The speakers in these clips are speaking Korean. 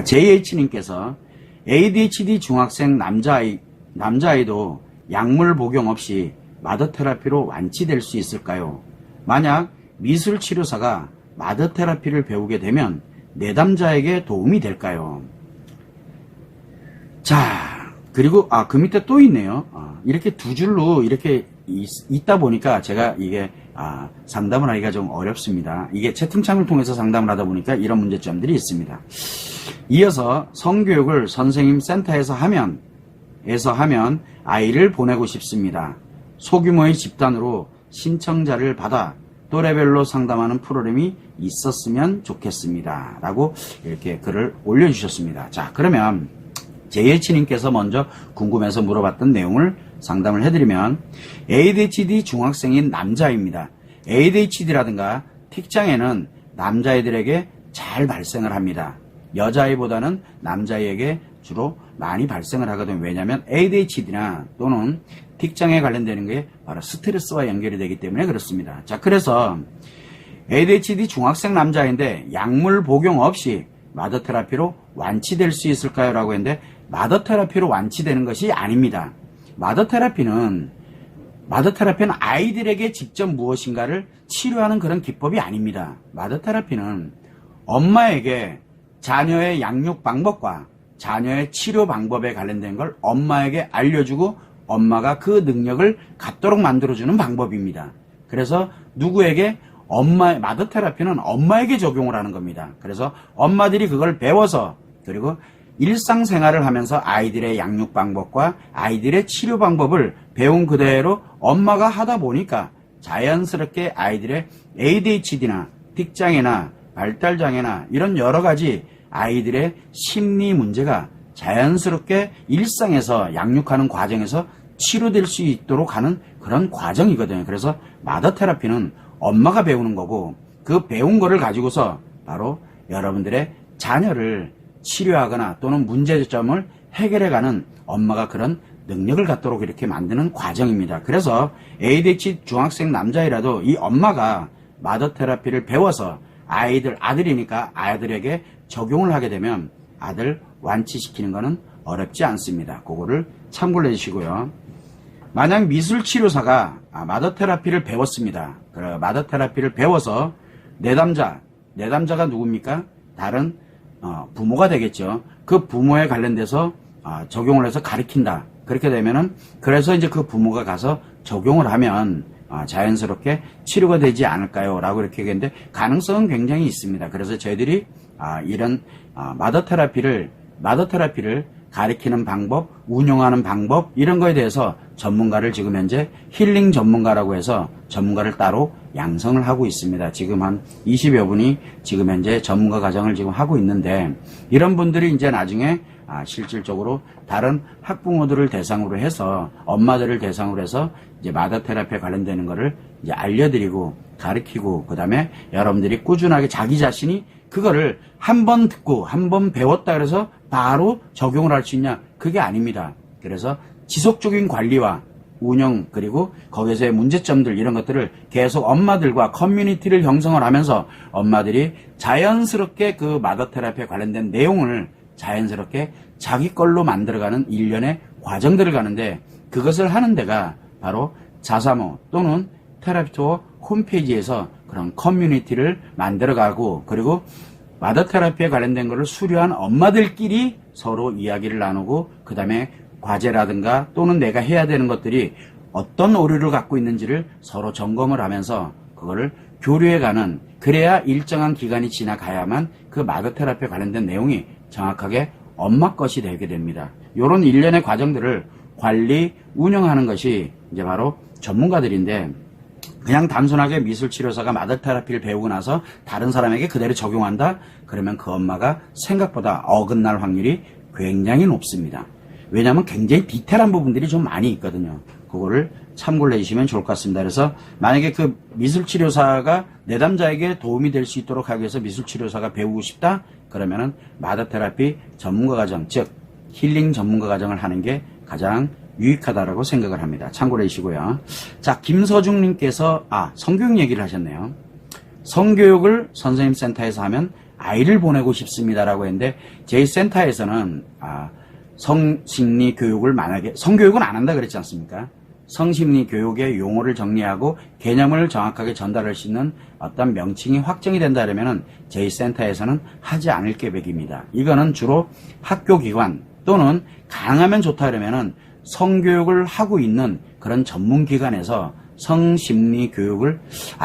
JH님께서 ADHD 중학생 남자아이도 약물 복용 없이 마더 테라피로 완치될 수 있을까요? 만약 미술 치료사가 마더 테라피를 배우게 되면 내담자에게 도움이 될까요? 자, 그리고 그 밑에 또 있네요. 이렇게 두 줄로 이렇게 있다 보니까 제가 이게 상담을 하기가 좀 어렵습니다. 이게 채팅창을 통해서 상담을 하다 보니까 이런 문제점들이 있습니다. 이어서 성교육을 선생님 센터에서 하면 아이를 보내고 싶습니다. 소규모의 집단으로 신청자를 받아 또래별로 상담하는 프로그램이 있었으면 좋겠습니다. 라고 이렇게 글을 올려주셨습니다. 자, 그러면 JH님께서 먼저 궁금해서 물어봤던 내용을 상담을 해드리면 ADHD 중학생인 남자입니다. ADHD라든가 틱장애는 남자애들에게 잘 발생을 합니다. 여자아이보다는 남자아이에게 주로 많이 발생을 하거든요. 왜냐하면 ADHD나 또는 틱장애에 관련되는 게 바로 스트레스와 연결이 되기 때문에 그렇습니다. 자, 그래서 ADHD 중학생 남자인데 약물 복용 없이 마더 테라피로 완치될 수 있을까요? 라고 했는데 마더 테라피로 완치되는 것이 아닙니다. 마더 테라피는 아이들에게 직접 무엇인가를 치료하는 그런 기법이 아닙니다. 마더 테라피는 엄마에게 자녀의 양육 방법과 자녀의 치료 방법에 관련된 걸 엄마에게 알려주고 엄마가 그 능력을 갖도록 만들어주는 방법입니다. 그래서 누구에게 마더 테라피는 엄마에게 적용을 하는 겁니다. 그래서 엄마들이 그걸 배워서 그리고 일상생활을 하면서 아이들의 양육 방법과 아이들의 치료 방법을 배운 그대로 엄마가 하다 보니까 자연스럽게 아이들의 ADHD나 틱장애나 발달장애나 이런 여러 가지 아이들의 심리 문제가 자연스럽게 일상에서 양육하는 과정에서 치료될 수 있도록 하는 그런 과정이거든요. 그래서 마더 테라피는 엄마가 배우는 거고 그 배운 거를 가지고서 바로 여러분들의 자녀를 치료하거나 또는 문제점을 해결해가는 엄마가 그런 능력을 갖도록 이렇게 만드는 과정입니다. 그래서 ADHD 중학생 남자이라도 이 엄마가 마더 테라피를 배워서 아들이니까 아들에게 적용을 하게 되면 아들 완치시키는 거는 어렵지 않습니다. 그거를 참고를 해주시고요. 만약 미술치료사가 마더 테라피를 배웠습니다. 마더 테라피를 배워서 내담자가 누굽니까? 다른 부모가 되겠죠. 그 부모에 관련돼서 적용을 해서 가르친다. 그렇게 되면은 그래서 이제 그 부모가 가서 적용을 하면 자연스럽게 치료가 되지 않을까요? 라고 이렇게 얘기했는데 가능성은 굉장히 있습니다. 그래서 저희들이 이런 마더 테라피를 가리키는 방법, 운영하는 방법 이런 거에 대해서 전문가를 지금 현재 힐링 전문가라고 해서 전문가를 따로 양성을 하고 있습니다. 지금 한 20여 분이 지금 현재 전문가 과정을 지금 하고 있는데 이런 분들이 이제 나중에 실질적으로 다른 학부모들을 대상으로 해서 엄마들을 대상으로 해서 이제 마더 테라피에 관련되는 거를 이제 알려드리고 가르치고 그다음에 여러분들이 꾸준하게 자기 자신이 그거를 한 번 듣고 한 번 배웠다 그래서 바로 적용을 할 수 있냐? 그게 아닙니다. 그래서 지속적인 관리와 운영 그리고 거기서의 문제점들 이런 것들을 계속 엄마들과 커뮤니티를 형성을 하면서 엄마들이 자연스럽게 그 마더 테라피에 관련된 내용을 자연스럽게 자기 걸로 만들어가는 일련의 과정들을 가는데 그것을 하는 데가 바로 자사모 또는 테라피투어 홈페이지에서 그런 커뮤니티를 만들어가고 그리고 마더 테라피에 관련된 것을 수료한 엄마들끼리 서로 이야기를 나누고 그 다음에 과제라든가 또는 내가 해야 되는 것들이 어떤 오류를 갖고 있는지를 서로 점검을 하면서 그거를 교류해가는 그래야 일정한 기간이 지나가야만 그 마더 테라피에 관련된 내용이 정확하게 엄마 것이 되게 됩니다. 이런 일련의 과정들을 관리, 운영하는 것이 이제 바로 전문가들인데 그냥 단순하게 미술치료사가 마더 테라피를 배우고 나서 다른 사람에게 그대로 적용한다? 그러면 그 엄마가 생각보다 어긋날 확률이 굉장히 높습니다. 왜냐하면 굉장히 디테일한 부분들이 좀 많이 있거든요. 그거를 참고를 해주시면 좋을 것 같습니다. 그래서 만약에 그 미술치료사가 내담자에게 도움이 될 수 있도록 하기 위해서 미술치료사가 배우고 싶다? 그러면은 마더 테라피 전문가 과정, 즉 힐링 전문가 과정을 하는 게 가장 유익하다라고 생각을 합니다. 참고를 해주시고요. 자, 김서중님께서 성교육 얘기를 하셨네요. 성교육을 선생님 센터에서 하면 아이를 보내고 싶습니다라고 했는데 저희 센터에서는 성심리 교육을 만약에 성교육은 안 한다 그랬지 않습니까? 성심리 교육의 용어를 정리하고 개념을 정확하게 전달할 수 있는 어떤 명칭이 확정이 된다면은 저희 센터에서는 하지 않을 계획입니다. 이거는 주로 학교 기관 또는 가능하면 좋다 그러면은 성교육을 하고 있는 그런 전문 기관에서 성심리 교육을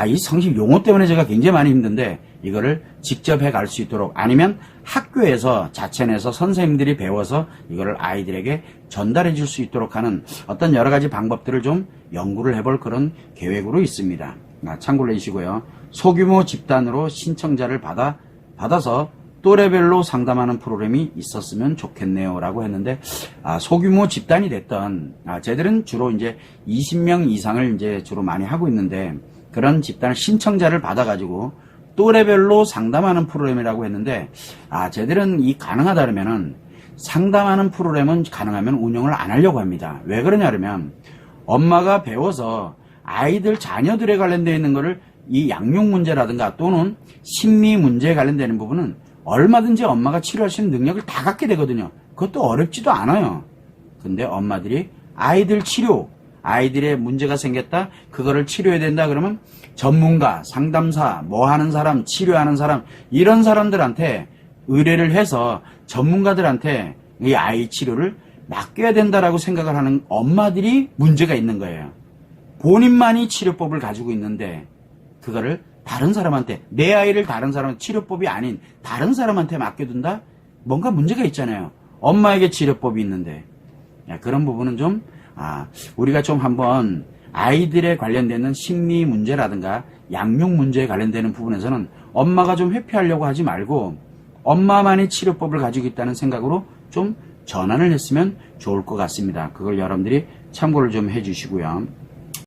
이 성심 용어 때문에 제가 굉장히 많이 힘든데 이거를 직접 해갈 수 있도록 아니면 학교에서 자체내에서 선생님들이 배워서 이거를 아이들에게 전달해 줄 수 있도록 하는 어떤 여러 가지 방법들을 좀 연구를 해볼 그런 계획으로 있습니다. 참고로 해주시고요. 소규모 집단으로 신청자를 받아서 또래별로 상담하는 프로그램이 있었으면 좋겠네요 라고 했는데 소규모 집단이 됐던 저희들은 주로 이제 20명 이상을 이제 주로 많이 하고 있는데 그런 집단을 신청자를 받아가지고 또래별로 상담하는 프로그램이라고 했는데 저희들은 이 가능하다 그러면은 상담하는 프로그램은 가능하면 운영을 안 하려고 합니다. 왜 그러냐면 엄마가 배워서 아이들 자녀들에 관련되어 있는 거를 이 양육 문제라든가 또는 심리 문제에 관련되는 부분은 얼마든지 엄마가 치료할 수 있는 능력을 다 갖게 되거든요. 그것도 어렵지도 않아요. 근데 엄마들이 아이들 치료, 아이들의 문제가 생겼다, 그거를 치료해야 된다 그러면 전문가, 상담사, 뭐 하는 사람, 치료하는 사람, 이런 사람들한테 의뢰를 해서 전문가들한테 이 아이 치료를 맡겨야 된다라고 생각을 하는 엄마들이 문제가 있는 거예요. 본인만이 치료법을 가지고 있는데 그거를 다른 사람한테, 내 아이를 다른 사람한테 치료법이 아닌 다른 사람한테 맡겨둔다? 뭔가 문제가 있잖아요. 엄마에게 치료법이 있는데. 그런 부분은 좀 우리가 좀 한번 아이들에 관련되는 심리 문제라든가 양육 문제에 관련되는 부분에서는 엄마가 좀 회피하려고 하지 말고 엄마만의 치료법을 가지고 있다는 생각으로 좀 전환을 했으면 좋을 것 같습니다. 그걸 여러분들이 참고를 좀 해주시고요.